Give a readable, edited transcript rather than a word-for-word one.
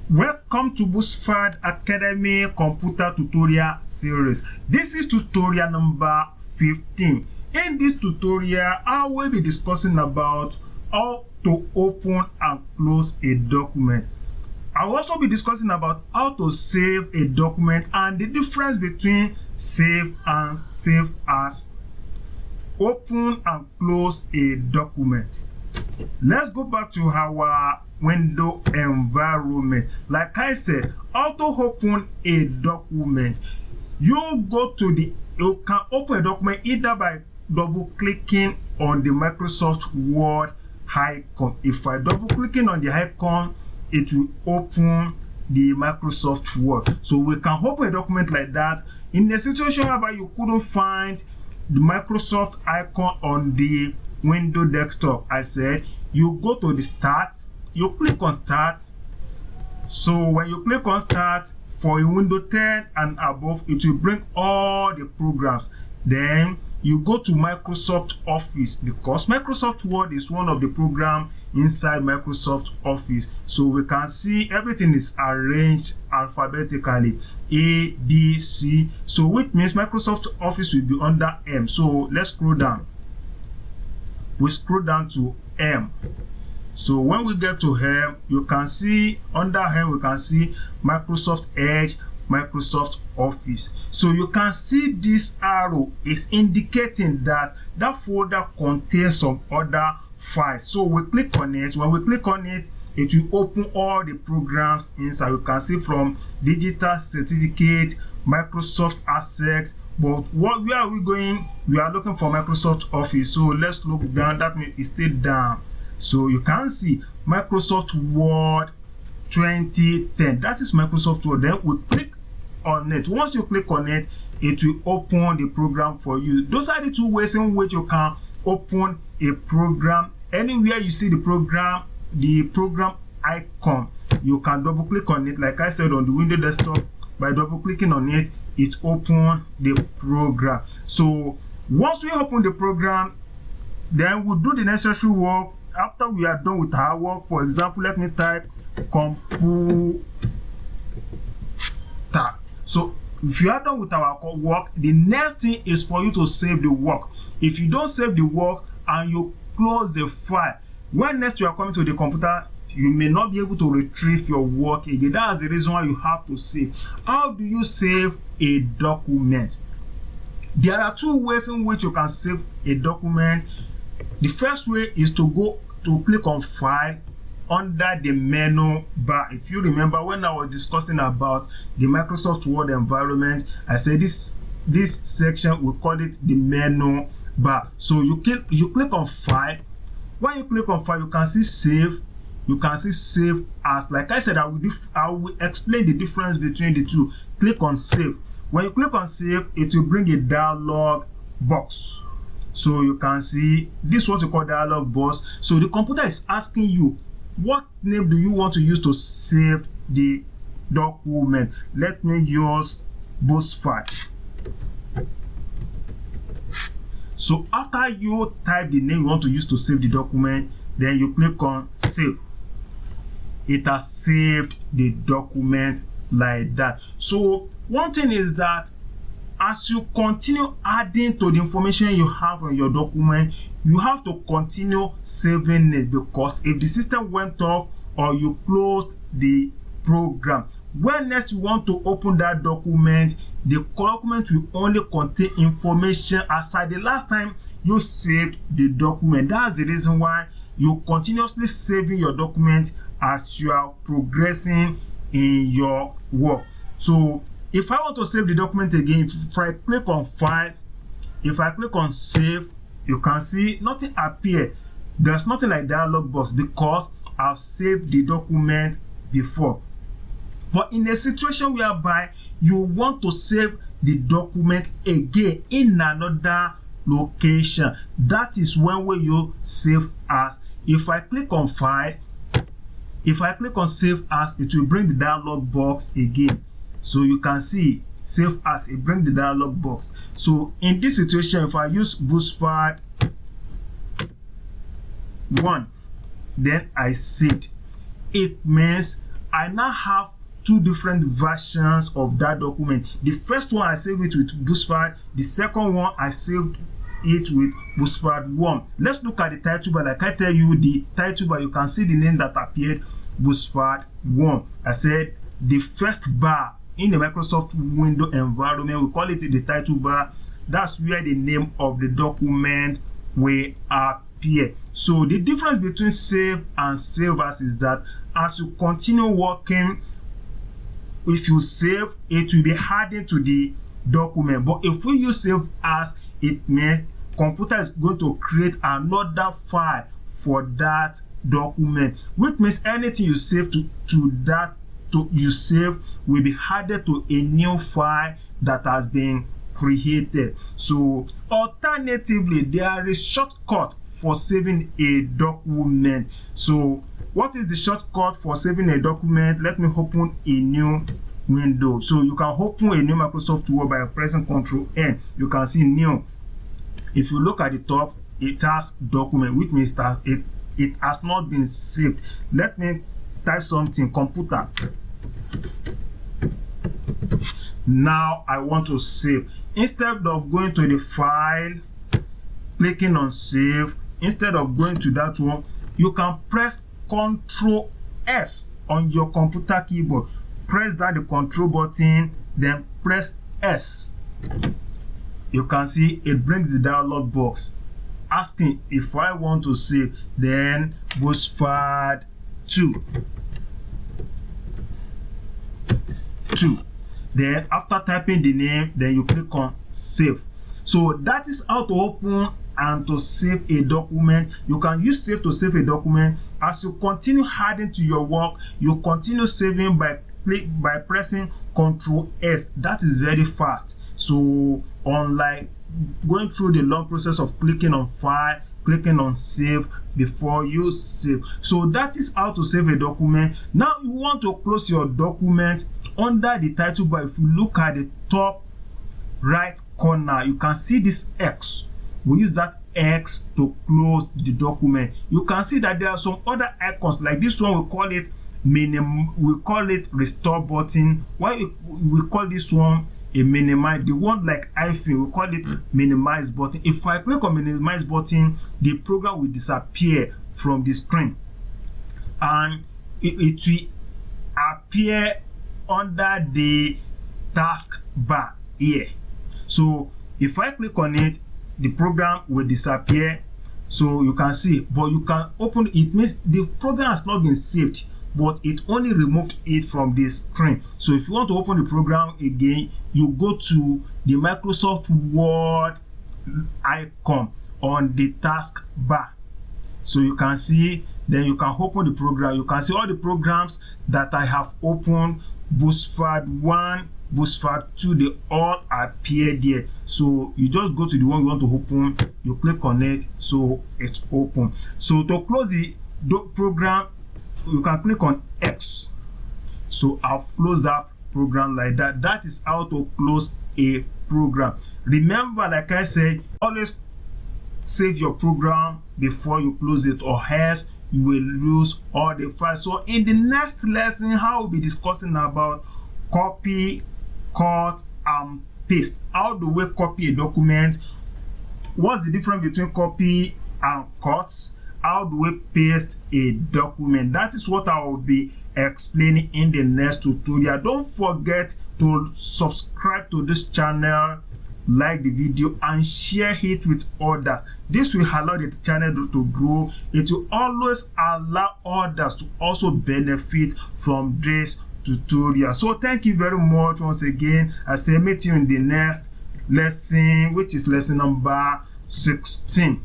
Welcome to Boostfad Academy Computer Tutorial Series. This is tutorial number 15. In this tutorial, I will be discussing about how to open and close a document. I will also be discussing about how to save a document and the difference between save and save as. Open and close a document. Let's go back to our window environment. Like I said, how to open a document. You can open a document either by double clicking on the Microsoft Word icon. If I double clicking on the icon, it will open the Microsoft Word. So we can open a document like that. In a situation where you couldn't find the Microsoft icon on the window desktop, I said you go to the start, you click on start. So when you click on start for a window 10 and above, it will bring all the programs. Then you go to Microsoft Office, because Microsoft Word is one of the programs inside Microsoft Office. So we can see everything is arranged alphabetically, A, B, C. So which means Microsoft Office will be under M. So let's scroll down. We scroll down to M. So when we get to M, you can see under M, we can see Microsoft Edge, Microsoft Office. So you can see this arrow is indicating that that folder contains some other files. So we click on it. When we click on it, it will open all the programs inside. You can see from digital certificate, Microsoft Access. But where are we going? We are looking for Microsoft Office. So let's look down. That means it stayed down. So you can see Microsoft Word 2010. That is Microsoft Word. Then we click on it. Once you click on it, it will open the program for you. Those are the two ways in which you can open a program. Anywhere you see the program icon, you can double click on it. Like I said, on the window desktop, by double clicking on it, it opens the program. So once we open the program, then we'll do the necessary work. After we are done with our work, for example, let me type computer. So if you are done with our work, the next thing is for you to save the work. If you don't save the work and you close the file, when next you are coming to the computer, you may not be able to retrieve your work again. That's the reason why you have to save. How do you save a document? There are two ways in which you can save a document. The first way is to go to click on File under the menu bar. If you remember when I was discussing about the Microsoft Word environment, I said this section, we call it the menu bar. So you click on File. When you click on File, you can see Save. You can see Save As. Like I said, I will explain the difference between the two. Click on Save. When you click on Save, it will bring a dialog box. So you can see this is what you call dialog box. So the computer is asking you, what name do you want to use to save the document? Let me use Boostfad. So after you type the name you want to use to save the document, then you click on Save. It has saved the document like that. So one thing is that as you continue adding to the information you have on your document, you have to continue saving it, because if the system went off or you closed the program, when next you want to open that document, the document will only contain information aside the last time you saved the document. That's the reason why you continuously saving your document as you are progressing in your work. So if I want to save the document again, if I click on File, if I click on Save, you can see nothing appear. There's nothing like dialog box because I've saved the document before. But in a situation whereby you want to save the document again in another location, that is when you save as. If I click on File, if I click on Save As, it will bring the dialog box again. So you can see Save As, it brings the dialog box. So in this situation, if I use Boostfad 1, then I saved. It means I now have two different versions of that document. The first one I saved it with Boostfad, the second one I saved it with Boostfad 1. Let's look at the title bar. Like I tell you, the title bar, you can see the name that appeared, Boostfad 1. I said the first bar in the Microsoft Windows environment, we call it the title bar. That's where the name of the document will appear. So the difference between save and save as is that as you continue working, if you save, it will be added to the document. But if we use save as, it means computer is going to create another file for that document, which means anything you save you save will be added to a new file that has been created. So alternatively, there is shortcut for saving a document. So what is the shortcut for saving a document? Let me open a new window. So you can open a new Microsoft Word by pressing Ctrl N. You can see new. If you look at the top, it has document, which means that it has not been saved. Let me type something, computer. Now I want to save. Instead of going to the file, clicking on save, instead of going to that one, you can press Ctrl S on your computer keyboard. Press down the control button, then press S. You can see it brings the dialog box asking if I want to save, then Boostfad 2. Then after typing the name, then you click on save. So that is how to open and to save a document. You can use save to save a document. As you continue adding to your work, you continue saving by pressing Ctrl S. That is very fast. So unlike going through the long process of clicking on file, clicking on save before you save. So that is how to save a document. Now you want to close your document. Under the title bar, if you look at the top right corner, you can see this X. We use that X to close the document. You can see that there are some other icons like this one. We call it restore button. Why we call this one a minimize? The one like hyphen, we call it minimize button. If I click on minimize button, the program will disappear from the screen and it will appear under the task bar here. So if I click on it, the program will disappear. So you can see, but you can open it. Means the program has not been saved, but it only removed it from the screen. So if you want to open the program again, you go to the Microsoft Word icon on the task bar. So you can see, then you can open the program. You can see all the programs that I have opened. Boostfad 1, Boostfad 2, they all appear there. So you just go to the one you want to open, you click on it, so it's open. So to close the program, you can click on X. So I've closed that program like that. That is how to close a program. Remember, like I said, always save your program before you close it, or else you will lose all the files. So in the next lesson, I will be discussing about copy, cut, and paste. How do we copy a document? What's the difference between copy and cut? How do we paste a document? That is what I will be explaining in the next tutorial. Don't forget to subscribe to this channel, like the video, and share it with others. This will allow the channel to grow. It will always allow others to also benefit from this tutorial. So thank you very much once again. I say meet you in the next lesson, which is lesson number 16.